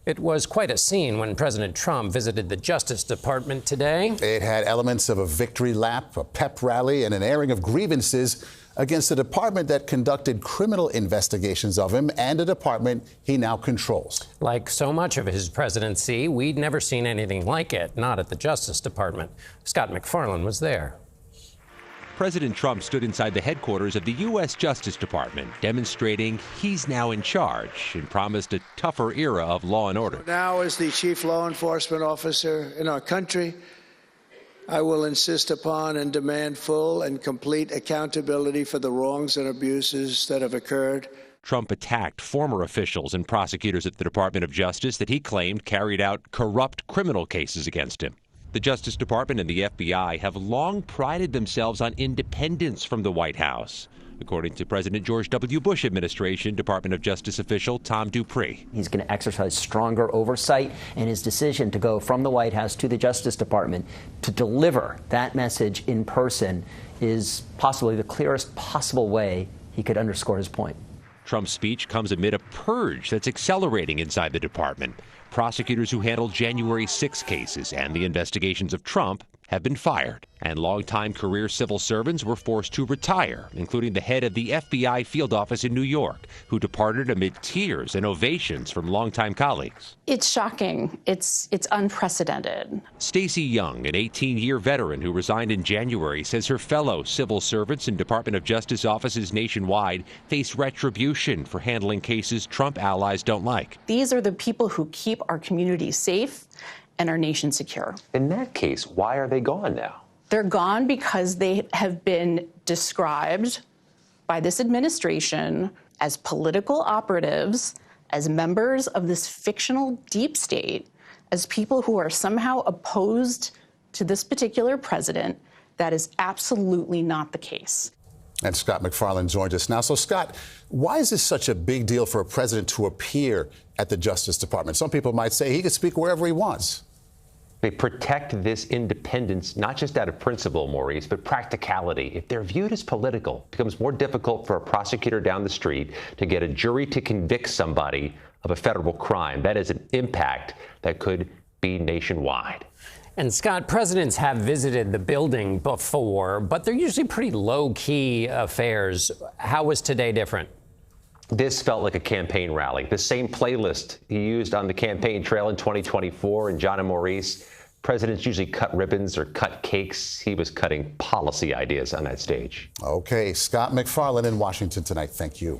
It was quite a scene when President Trump visited the Justice Department today. It had elements of a victory lap, a pep rally, and an airing of grievances against the department that conducted criminal investigations of him and a department he now controls. Like so much of his presidency, we'd never seen anything like it, not at the Justice Department. Scott MacFarlane was there. President Trump stood inside the headquarters of the U.S. Justice Department, demonstrating he's now in charge and promised a tougher era of law and order. Now, as the chief law enforcement officer in our country, I will insist upon and demand full and complete accountability for the wrongs and abuses that have occurred. Trump attacked former officials and prosecutors at the Department of Justice that he claimed carried out corrupt criminal cases against him. The Justice Department and the FBI have long prided themselves on independence from the White House, according to President George W. Bush administration Department of Justice official Tom Dupree. He's going to exercise stronger oversight, and his decision to go from the White House to the Justice Department to deliver that message in person is possibly the clearest possible way he could underscore his point. Trump's speech comes amid a purge that's accelerating inside the department. Prosecutors who handled January 6 cases and the investigations of Trump have been fired, and longtime career civil servants were forced to retire, including the head of the FBI field office in New York, who departed amid tears and ovations from longtime colleagues. It's shocking. It's unprecedented. Stacey Young, an 18-year veteran who resigned in January, says her fellow civil servants in Department of Justice offices nationwide face retribution for handling cases Trump allies don't like. These are the people who keep our communities safe and our nation secure. In that case, why are they gone now? They're gone because they have been described by this administration as political operatives, as members of this fictional deep state, as people who are somehow opposed to this particular president. That is absolutely not the case. And Scott MacFarlane joins us now. So, Scott, why is this such a big deal for a president to appear at the Justice Department? Some people might say he could speak wherever he wants. They protect this independence, not just out of principle, Maurice, but practicality. If they're viewed as political, it becomes more difficult for a prosecutor down the street to get a jury to convict somebody of a federal crime. That is an impact that could be nationwide. And Scott, presidents have visited the building before, but they're usually pretty low-key affairs. How was today different? This felt like a campaign rally. The same playlist he used on the campaign trail in 2024 and John and Maurice. Presidents usually cut ribbons or cut cakes. He was cutting policy ideas on that stage. Okay, Scott MacFarlane in Washington tonight. Thank you.